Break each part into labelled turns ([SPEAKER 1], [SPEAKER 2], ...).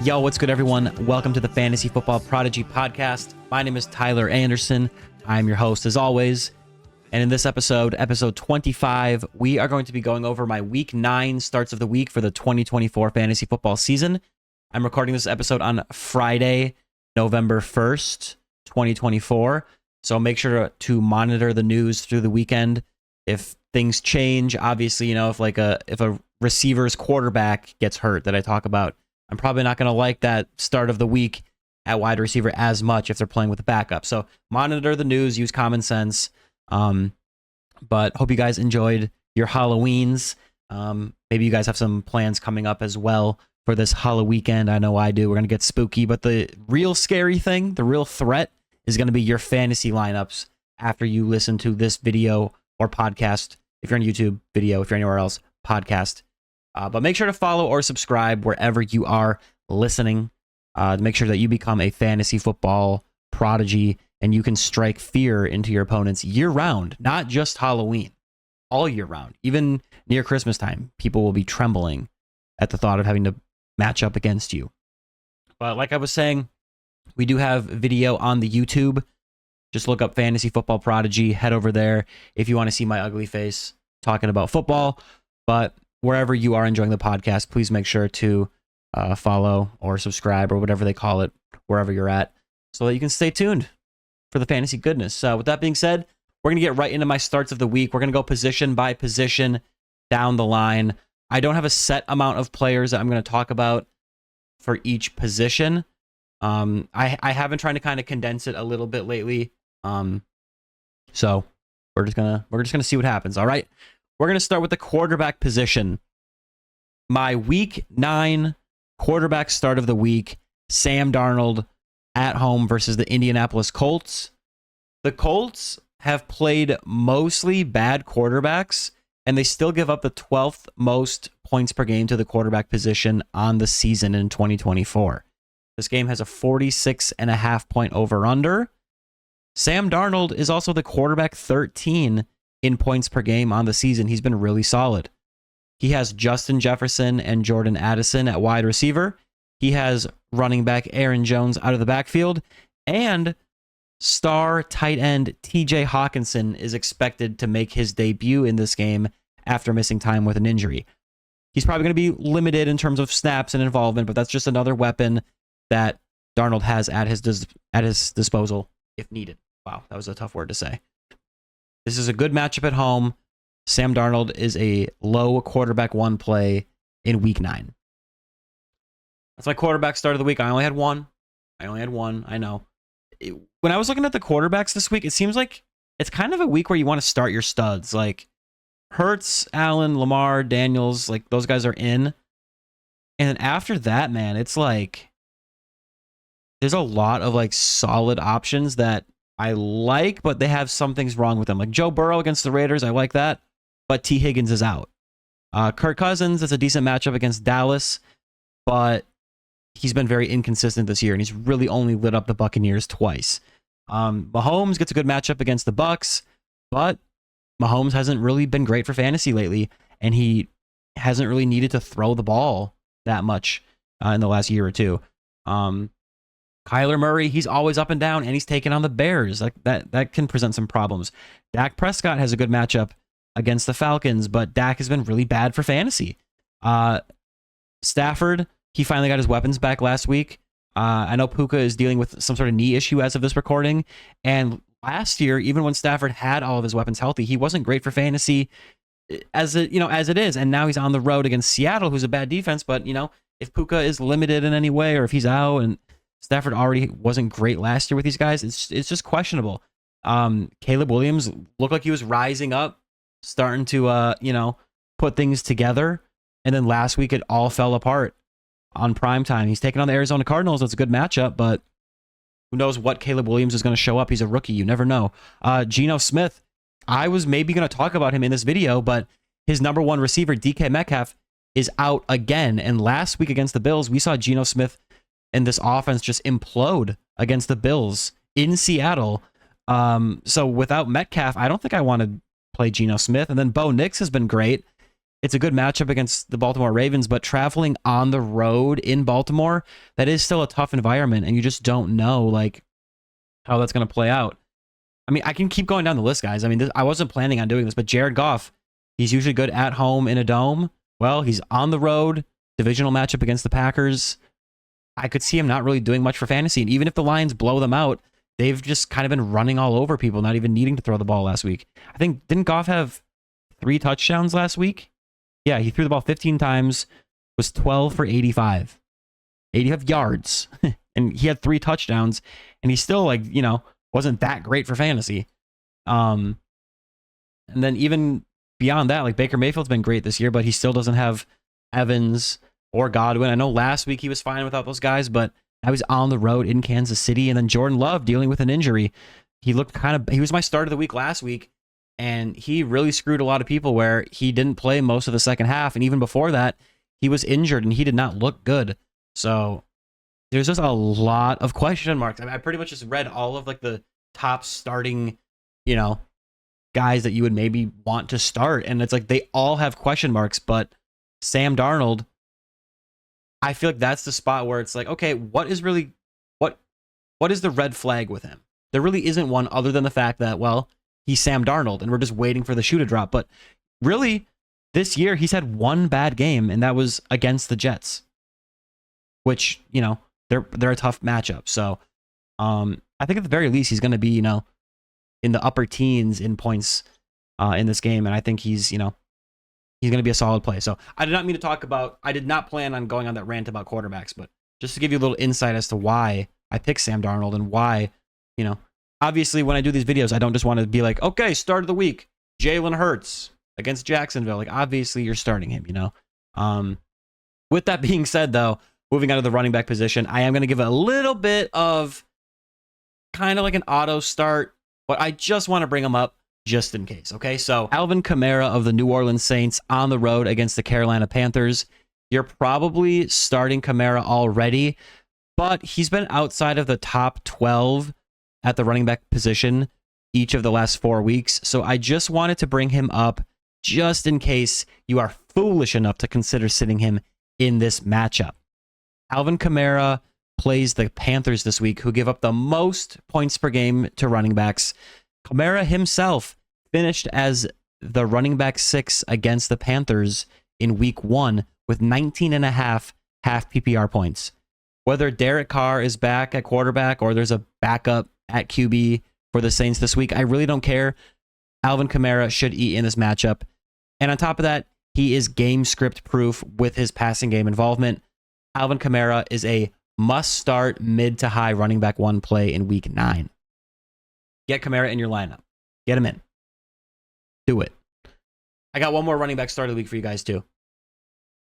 [SPEAKER 1] Yo, what's good, everyone? Welcome to the Fantasy Football Prodigy Podcast. My name is Tyler Anderson. I'm your host, as always. And in this episode, episode 25, we are going to be going over my Week 9 starts of the week for the 2024 fantasy football season. I'm recording this episode on Friday, November 1st, 2024. So make sure to monitor the news through the weekend. If things change, obviously, if a receiver's quarterback gets hurt that I talk about, I'm probably not going to like that start of the week at wide receiver as much if they're playing with a backup. So monitor the news, use common sense. But hope you guys enjoyed your Halloweens. Maybe you guys have some plans coming up as well for this Halloween weekend. I know I do. We're going to get spooky, but the real scary thing, the real threat is going to be your fantasy lineups after you listen to this video or podcast. If you're on YouTube, video. If you're anywhere else, podcast. But make sure to follow or subscribe wherever you are listening to make sure that you become a fantasy football prodigy and you can strike fear into your opponents year-round, not just Halloween, all year round. Even near Christmas time, people will be trembling at the thought of having to match up against you. But like I was saying, we do have video on the YouTube. Just look up Fantasy Football Prodigy. Head over there if you want to see my ugly face talking about football. But wherever you are enjoying the podcast, please make sure to follow or subscribe or whatever they call it, wherever you're at, so that you can stay tuned for the fantasy goodness. With that being said, we're going to get right into my starts of the week. We're going to go position by position down the line. I don't have a set amount of players that I'm going to talk about for each position. I have been trying to kind of condense it a little bit lately. So we're just gonna see what happens. All right. We're going to start with the quarterback position. My Week 9 quarterback start of the week, Sam Darnold at home versus the Indianapolis Colts. The Colts have played mostly bad quarterbacks, and they still give up the 12th most points per game to the quarterback position on the season in 2024. This game has a 46.5 point over-under. Sam Darnold is also the quarterback 13 in points per game on the season. He's been really solid. He has Justin Jefferson and Jordan Addison at wide receiver. He has running back Aaron Jones out of the backfield, and star tight end TJ Hawkinson is expected to make his debut in this game after missing time with an injury. He's probably going to be limited in terms of snaps and involvement, but that's just another weapon that Darnold has at his disposal if needed. Wow, that was a tough word to say. This is a good matchup at home. Sam Darnold is a low quarterback one play in Week 9. That's my quarterback start of the week. I only had one. I know. When I was looking at the quarterbacks this week, it seems like it's kind of a week where you want to start your studs. Like Hurts, Allen, Lamar, Daniels, like those guys are in. And then after that, man, it's like there's a lot of like solid options that I like, but they have some things wrong with them. Like Joe Burrow against the Raiders, I like that, but T. Higgins is out. Kirk Cousins is a decent matchup against Dallas, but he's been very inconsistent this year, and he's really only lit up the Buccaneers twice. Mahomes gets a good matchup against the Bucs, but Mahomes hasn't really been great for fantasy lately, and he hasn't really needed to throw the ball that much in the last year or two. Kyler Murray, he's always up and down, and he's taking on the Bears. Like that can present some problems. Dak Prescott has a good matchup against the Falcons, but Dak has been really bad for fantasy. Stafford, he finally got his weapons back last week. I know Puka is dealing with some sort of knee issue as of this recording, and last year, even when Stafford had all of his weapons healthy, he wasn't great for fantasy as it is. And now he's on the road against Seattle, who's a bad defense. But if Puka is limited in any way, or if he's out, and Stafford already wasn't great last year with these guys, it's just questionable. Caleb Williams looked like he was rising up, starting to put things together, and then last week it all fell apart on prime time. He's taking on the Arizona Cardinals. That's a good matchup, but who knows what Caleb Williams is going to show up. He's a rookie. You never know. Geno Smith, I was maybe going to talk about him in this video, but his number one receiver, DK Metcalf, is out again. And last week against the Bills, we saw Geno Smith and this offense just implode against the Bills in Seattle. So without Metcalf, I don't think I want to play Geno Smith. And then Bo Nix has been great. it's a good matchup against the Baltimore Ravens, but traveling on the road in Baltimore, that is still a tough environment, and you just don't know like how that's going to play out. I mean, I can keep going down the list, guys. I mean, I wasn't planning on doing this, but Jared Goff, he's usually good at home in a dome. Well, he's on the road, divisional matchup against the Packers. I could see him not really doing much for fantasy, and even if the Lions blow them out, they've just kind of been running all over people, not even needing to throw the ball last week. I think, didn't Goff have 3 touchdowns last week? Yeah, he threw the ball 15 times, was 12 for 85. 85 yards. And he had 3 touchdowns, and he still, like, you know, wasn't that great for fantasy. And then even beyond that, like, Baker Mayfield's been great this year, but he still doesn't have Evans or Godwin. I know last week he was fine without those guys, but now he's on the road in Kansas City. And then Jordan Love dealing with an injury. He was my start of the week last week, and he really screwed a lot of people where he didn't play most of the second half. And even before that, he was injured and he did not look good. So there's just a lot of question marks. I mean, I pretty much just read all of like the top starting, you know, guys that you would maybe want to start. And it's like they all have question marks, but Sam Darnold, I feel like that's the spot where it's like, okay, what is the red flag with him? There really isn't one other than the fact that, well, he's Sam Darnold and we're just waiting for the shoe to drop. But really, this year he's had one bad game, and that was against the Jets, which, you know, they're a tough matchup. So I think at the very least he's going to be, you know, in the upper teens in points in this game, and I think he's, you know, he's going to be a solid play. So I did not plan on going on that rant about quarterbacks, but just to give you a little insight as to why I picked Sam Darnold and why, you know, obviously when I do these videos, I don't just want to be like, okay, start of the week, Jalen Hurts against Jacksonville. Like, obviously you're starting him, you know? With that being said, though, moving out of the running back position, I am going to give a little bit of kind of like an auto start, but I just want to bring him up just in case. Okay, so Alvin Kamara of the New Orleans Saints on the road against the Carolina Panthers. You're probably starting Kamara already, but he's been outside of the top 12 at the running back position each of the last 4 weeks. So I just wanted to bring him up just in case you are foolish enough to consider sitting him in this matchup. Alvin Kamara plays the Panthers this week, who give up the most points per game to running backs. Kamara himself finished as the running back 6 against the Panthers in week 1 with 19.5 half PPR points. Whether Derek Carr is back at quarterback or there's a backup at QB for the Saints this week, I really don't care. Alvin Kamara should eat in this matchup. And on top of that, he is game script proof with his passing game involvement. Alvin Kamara is a must start mid to high running back 1 play in week 9. Get Kamara in your lineup. Get him in. Do it. I got one more running back start of the week for you guys too.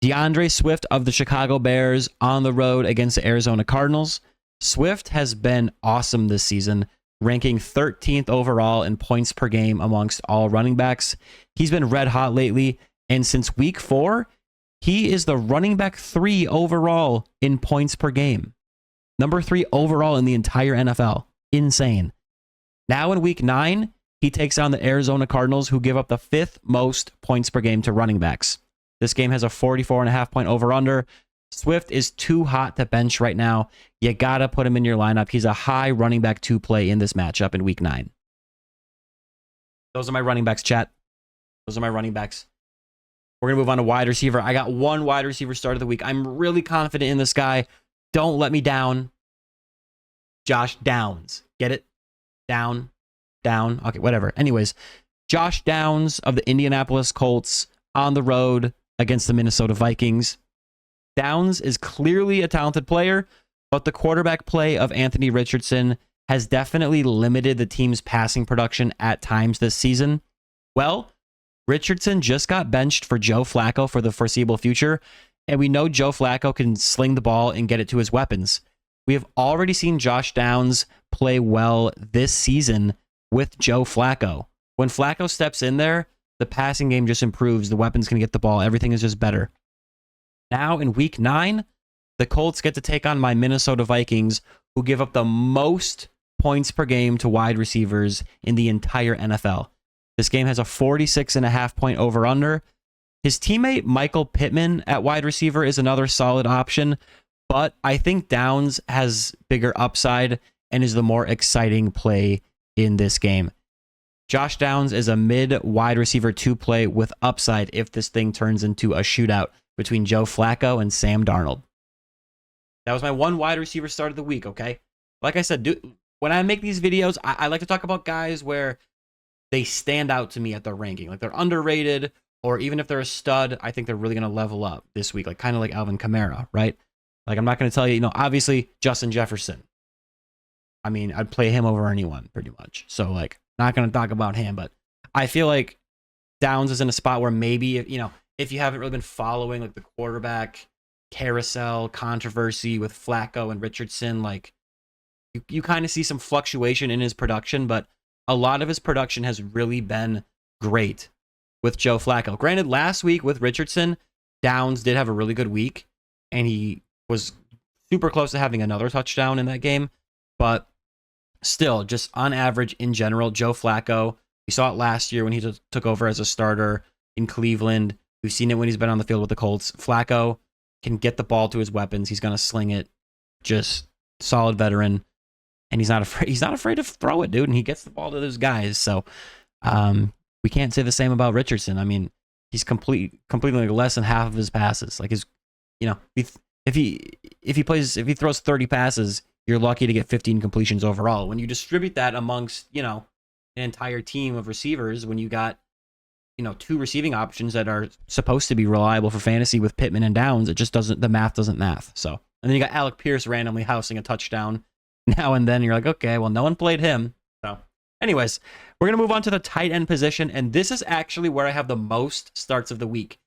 [SPEAKER 1] DeAndre Swift of the Chicago Bears on the road against the Arizona Cardinals. Swift has been awesome this season, ranking 13th overall in points per game amongst all running backs. He's been red hot lately, and since week 4, he is the running back 3 overall in points per game. Number 3 overall in the entire NFL. Insane. Now in week 9, he takes on the Arizona Cardinals, who give up the 5th most points per game to running backs. This game has a 44.5 point over-under. Swift is too hot to bench right now. You got to put him in your lineup. He's a high running back 2 play in this matchup in week 9. Those are my running backs, chat. Those are my running backs. We're going to move on to wide receiver. I got one wide receiver start of the week. I'm really confident in this guy. Don't let me down. Josh Downs. Get it? Down. Okay, whatever. Anyways, Josh Downs of the Indianapolis Colts on the road against the Minnesota Vikings. Downs is clearly a talented player, but the quarterback play of Anthony Richardson has definitely limited the team's passing production at times this season. Well, Richardson just got benched for Joe Flacco for the foreseeable future, and we know Joe Flacco can sling the ball and get it to his weapons. We have already seen Josh Downs play well this season with Joe Flacco. When Flacco steps in there, the passing game just improves. The weapons can get the ball. Everything is just better. Now in week 9, the Colts get to take on my Minnesota Vikings, who give up the most points per game to wide receivers in the entire NFL. This game has a 46.5 point over-under. His teammate Michael Pittman at wide receiver is another solid option, but I think Downs has bigger upside and is the more exciting play in this game. Josh Downs is a mid wide receiver 2 play with upside if this thing turns into a shootout between Joe Flacco and Sam Darnold. That was my one wide receiver start of the week, okay? Like I said, when I make these videos, I like to talk about guys where they stand out to me at their ranking. Like they're underrated, or even if they're a stud, I think they're really going to level up this week. Like kind of like Alvin Kamara, right? Like I'm not going to tell you, obviously Justin Jefferson. I mean, I'd play him over anyone pretty much. So like, not going to talk about him, but I feel like Downs is in a spot where maybe, if you haven't really been following like the quarterback carousel controversy with Flacco and Richardson, like you kind of see some fluctuation in his production, but a lot of his production has really been great with Joe Flacco. Granted, last week with Richardson, Downs did have a really good week, and he was super close to having another touchdown in that game, but still, just on average in general, Joe Flacco, we saw it last year when he took over as a starter in Cleveland. We've seen it when he's been on the field with the Colts. Flacco can get the ball to his weapons. He's going to sling it. Just solid veteran. And he's not afraid to throw it, dude. And he gets the ball to those guys. So we can't say the same about Richardson. I mean, he's completely like less than half of his passes. Like if he throws 30 passes, you're lucky to get 15 completions overall. When you distribute that amongst, an entire team of receivers, when you got, 2 receiving options that are supposed to be reliable for fantasy with Pittman and Downs, the math doesn't math. So, and then you got Alec Pierce randomly housing a touchdown now and then. You're like, okay, well, no one played him. So anyways, we're going to move on to the tight end position. And this is actually where I have the most starts of the week.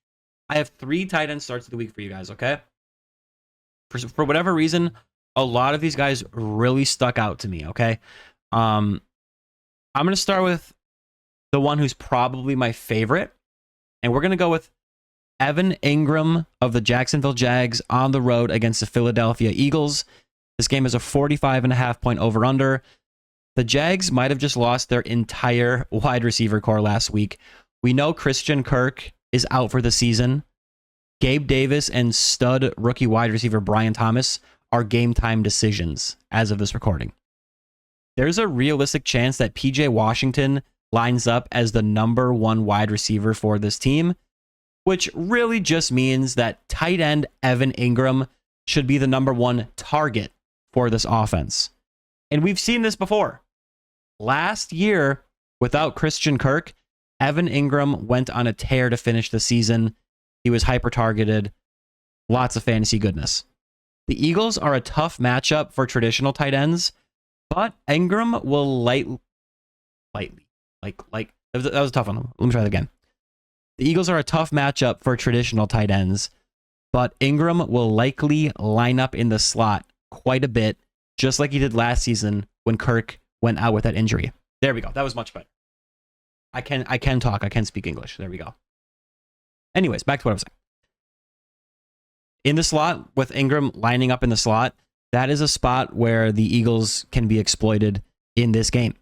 [SPEAKER 1] I have 3 tight end starts of the week for you guys. Okay. For whatever reason, a lot of these guys really stuck out to me, okay? I'm going to start with the one who's probably my favorite, and we're going to go with Evan Engram of the Jacksonville Jags on the road against the Philadelphia Eagles. This game is a 45.5 point over-under. The Jags might have just lost their entire wide receiver core last week. We know Christian Kirk is out for the season. Gabe Davis and stud rookie wide receiver Brian Thomas are game time decisions as of this recording. There's a realistic chance that PJ Washington lines up as the number 1 wide receiver for this team, which really just means that tight end Evan Engram should be the number 1 target for this offense. And we've seen this before. Last year, without Christian Kirk, Evan Engram went on a tear to finish the season. He was hyper targeted. Lots of fantasy goodness. The Eagles are a tough matchup for traditional tight ends, but Engram will lightly, that was a tough one. Let me try that again. The Eagles are a tough matchup for traditional tight ends, but Engram will likely line up in the slot quite a bit, just like he did last season when Kirk went out with that injury. There we go. That was much better. I can talk. I can speak English. There we go. Anyways, back to what I was saying. In the slot, with Engram lining up in the slot, that is a spot where the Eagles can be exploited in this game.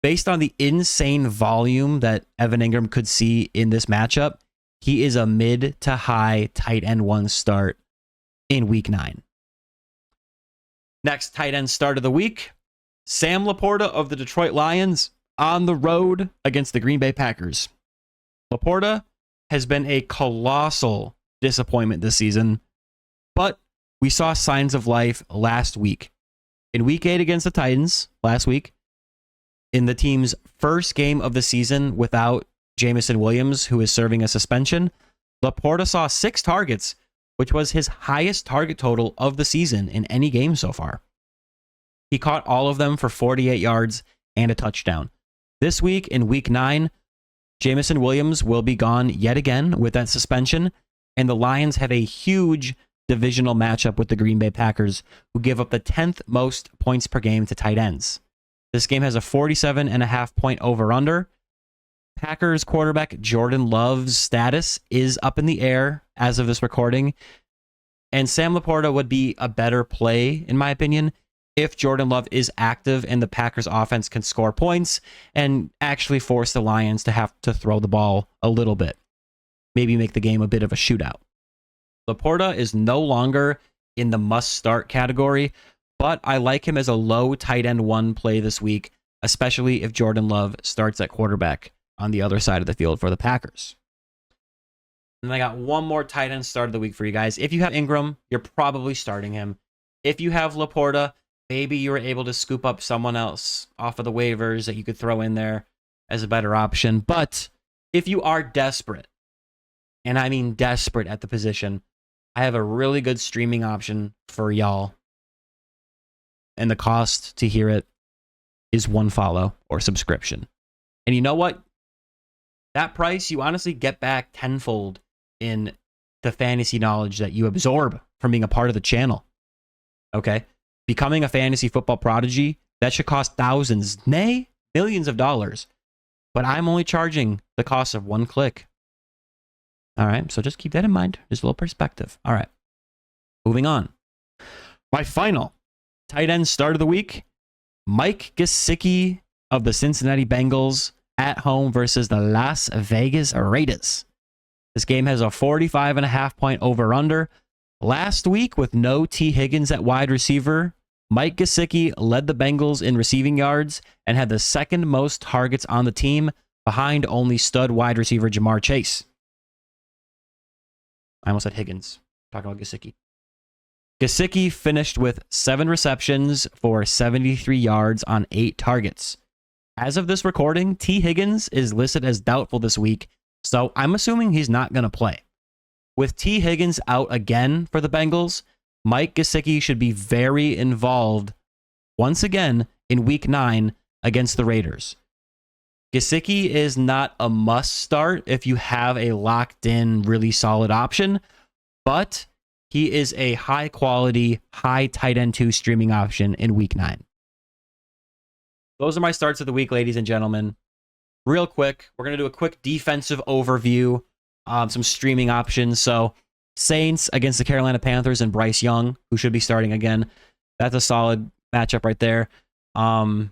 [SPEAKER 1] Based on the insane volume that Evan Engram could see in this matchup, he is a mid to high tight end 1 start in week 9. Next tight end start of the week, Sam LaPorta of the Detroit Lions on the road against the Green Bay Packers. LaPorta has been a colossal disappointment this season, but we saw signs of life last week. In week 8 against the Titans last week, in the team's first game of the season without Jameson Williams, who is serving a suspension, LaPorta saw 6 targets, which was his highest target total of the season in any game so far. He caught all of them for 48 yards and a touchdown. This week, in week 9, Jameson Williams will be gone yet again with that suspension, and the Lions have a huge divisional matchup with the Green Bay Packers, who give up the 10th most points per game to tight ends. This game has a 47.5 point over-under. Packers quarterback Jordan Love's status is up in the air as of this recording, and Sam LaPorta would be a better play, in my opinion, if Jordan Love is active and the Packers offense can score points and actually force the Lions to have to throw the ball a little bit. maybe make the game a bit of a shootout. LaPorta is no longer in the must-start category, but I like him as a low tight end 1 play this week, especially if Jordan Love starts at quarterback on the other side of the field for the Packers. And I got one more tight end start of the week for you guys. If you have Engram, you're probably starting him. If you have LaPorta, maybe you were able to scoop up someone else off of the waivers that you could throw in there as a better option. But if you are desperate, and I mean desperate at the position, I have a really good streaming option for y'all. And the cost to hear it is 1 follow or subscription. And you know what? That price, you honestly get back tenfold in the fantasy knowledge that you absorb from being a part of the channel. Okay? Becoming a fantasy football prodigy, that should cost thousands, nay, millions of dollars. But I'm only charging the cost of 1 click. All right, so just keep that in mind. Just a little perspective. All right, moving on. My final tight end start of the week, Mike Gesicki of the Cincinnati Bengals at home versus the Las Vegas Raiders. This game has a 45.5 point over-under. Last week, with no T. Higgins at wide receiver, Mike Gesicki led the Bengals in receiving yards and had the second most targets on the team, behind only stud wide receiver Jamar Chase. I almost said Higgins. Talking about Gesicki. Gesicki finished with 7 receptions for 73 yards on 8 targets. As of this recording, T. Higgins is listed as doubtful this week, so I'm assuming he's not going to play. With T. Higgins out again for the Bengals, Mike Gesicki should be very involved once again in Week 9 against the Raiders. Gesicki is not a must start if you have a locked-in, really solid option, but he is a high-quality, high tight end 2 streaming option in Week 9. Those are my starts of the week, ladies and gentlemen. Real quick, we're going to do a quick defensive overview, some streaming options. So, Saints against the Carolina Panthers and Bryce Young, who should be starting again. That's a solid matchup right there. The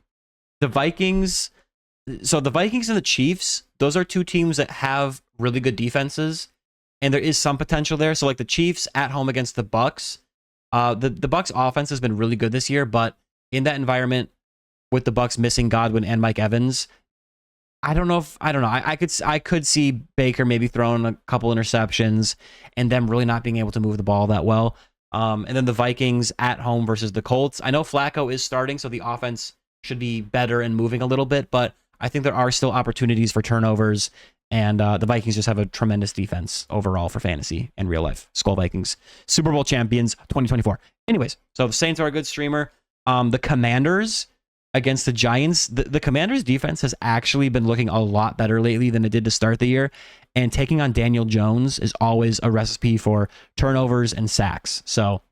[SPEAKER 1] Vikings... So the Vikings and the Chiefs, those are 2 teams that have really good defenses, and there is some potential there. So like the Chiefs at home against the Bucks, the Bucks offense has been really good this year, but in that environment with the Bucks missing Godwin and Mike Evans, I don't know. I could see Baker maybe throwing a couple interceptions and them really not being able to move the ball that well. And then the Vikings at home versus the Colts. I know Flacco is starting, so the offense should be better and moving a little bit, but I think there are still opportunities for turnovers, and the Vikings just have a tremendous defense overall for fantasy and real life. Skol Vikings, Super Bowl champions 2024. Anyways, so the Saints are a good streamer. The Commanders against the Giants, the Commanders defense has actually been looking a lot better lately than it did to start the year, and taking on Daniel Jones is always a recipe for turnovers and sacks. So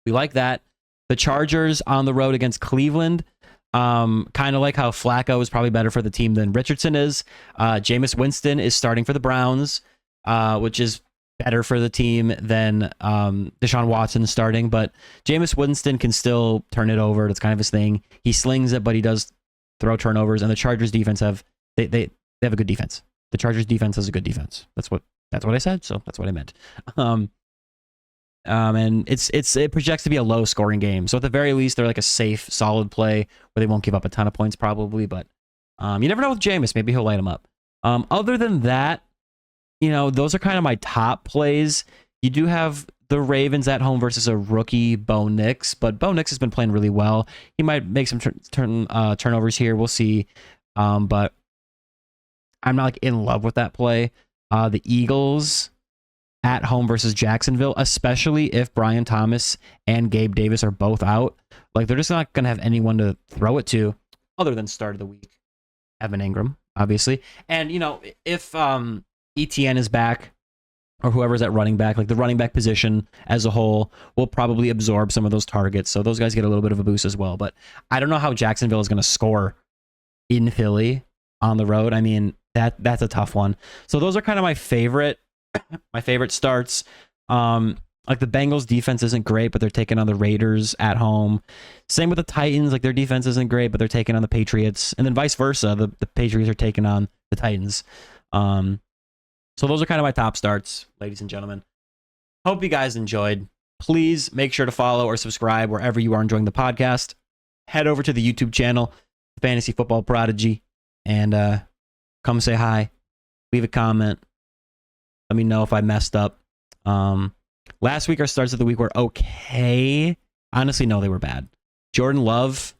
[SPEAKER 1] we like that. The Chargers on the road against Cleveland. Kind of like how Flacco is probably better for the team than Richardson is. Jameis Winston is starting for the Browns, which is better for the team than Deshaun Watson starting. But Jameis Winston can still turn it over. That's kind of his thing. He slings it, but he does throw turnovers. And the Chargers defense have a good defense. The Chargers defense has a good defense. That's what I said. So that's what I meant. And it projects to be a low scoring game. So at the very least, they're like a safe, solid play where they won't give up a ton of points probably. But you never know with Jameis. Maybe he'll light him up. Other than that, those are kind of my top plays. You do have the Ravens at home versus a rookie Bo Nix, but Bo Nix has been playing really well. He might make some turnovers here. We'll see. But I'm not like in love with that play. The Eagles at home versus Jacksonville, especially if Brian Thomas and Gabe Davis are both out. Like, they're just not going to have anyone to throw it to other than start of the week. Evan Engram, obviously. And, if ETN is back or whoever's at running back, like the running back position as a whole will probably absorb some of those targets. So those guys get a little bit of a boost as well. But I don't know how Jacksonville is going to score in Philly on the road. I mean, that's a tough one. So those are kind of my favorite starts. Like the Bengals defense isn't great, but they're taking on the Raiders at home. Same with the Titans. Like their defense isn't great, but they're taking on the Patriots. And then vice versa. The Patriots are taking on the Titans. So those are kind of my top starts, ladies and gentlemen. Hope you guys enjoyed. Please make sure to follow or subscribe wherever you are enjoying the podcast. Head over to the YouTube channel, Fantasy Football Prodigy, and come say hi. Leave a comment. Let me know if I messed up. Last week, our starts of the week were okay. Honestly, no, they were bad. Jordan Love.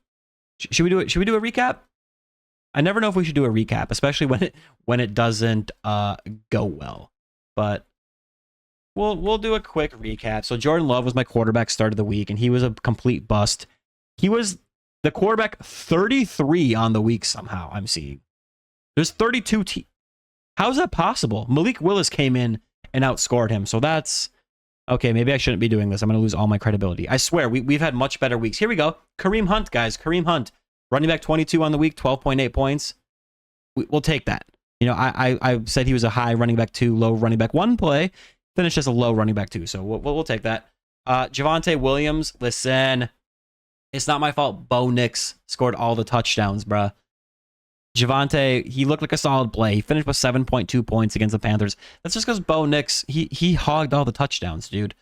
[SPEAKER 1] Should we do it? Should we do a recap? I never know if we should do a recap, especially when it doesn't go well. But we'll do a quick recap. So Jordan Love was my quarterback start of the week, and he was a complete bust. He was the quarterback 33 on the week somehow, I'm seeing. There's 32 How is that possible? Malik Willis came in and outscored him. So that's okay. Maybe I shouldn't be doing this. I'm going to lose all my credibility. I swear, we've had much better weeks. Here we go. Kareem Hunt, guys. Kareem Hunt. Running back 22 on the week, 12.8 points. We'll take that. You know, I said he was a high running back 2, low running back 1 play. Finished as a low running back 2. So we'll take that. Javonte Williams, listen. It's not my fault. Bo Nix scored all the touchdowns, bruh. Javonte, he looked like a solid play. He finished with 7.2 points against the Panthers. That's just because Bo Nix, he hogged all the touchdowns, dude.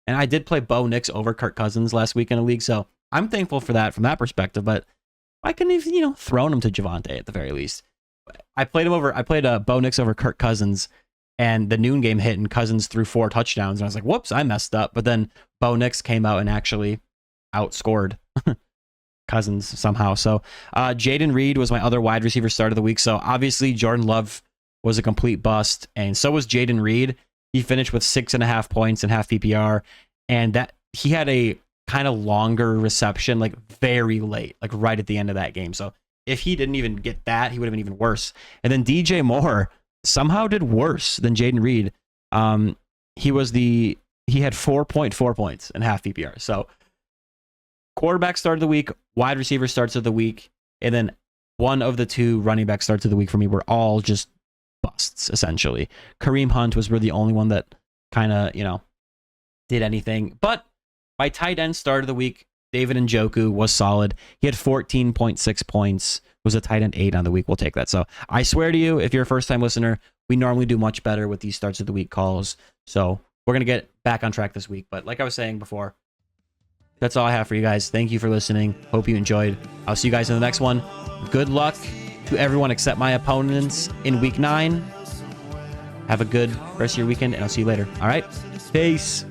[SPEAKER 1] And I did play Bo Nix over Kirk Cousins last week in a league, so I'm thankful for that from that perspective. But I couldn't even, thrown him to Javonte at the very least. I played Bo Nix over Kirk Cousins, and the noon game hit, and Cousins threw 4 touchdowns, and I was like, whoops, I messed up. But then Bo Nix came out and actually outscored Cousins somehow. So Jaden Reed was my other wide receiver start of the week. So obviously Jordan Love was a complete bust, and so was Jaden Reed. He finished with 6.5 points and half PPR, and that he had a kind of longer reception, like very late, like right at the end of that game. So if he didn't even get that, he would have been even worse. And then DJ Moore somehow did worse than Jaden Reed. He had 4.4 points and half PPR. So quarterback start of the week, wide receiver starts of the week, and then one of the 2 running back starts of the week for me were all just busts, essentially. Kareem Hunt was really the only one that kind of, did anything. But my tight end start of the week, David Njoku, was solid. He had 14.6 points, was a tight end 8 on the week. We'll take that. So I swear to you, if you're a first-time listener, we normally do much better with these starts of the week calls. So we're going to get back on track this week. But like I was saying before, that's all I have for you guys. Thank you for listening. Hope you enjoyed. I'll see you guys in the next one. Good luck to everyone except my opponents in week 9. Have a good rest of your weekend, and I'll see you later. All right? Peace.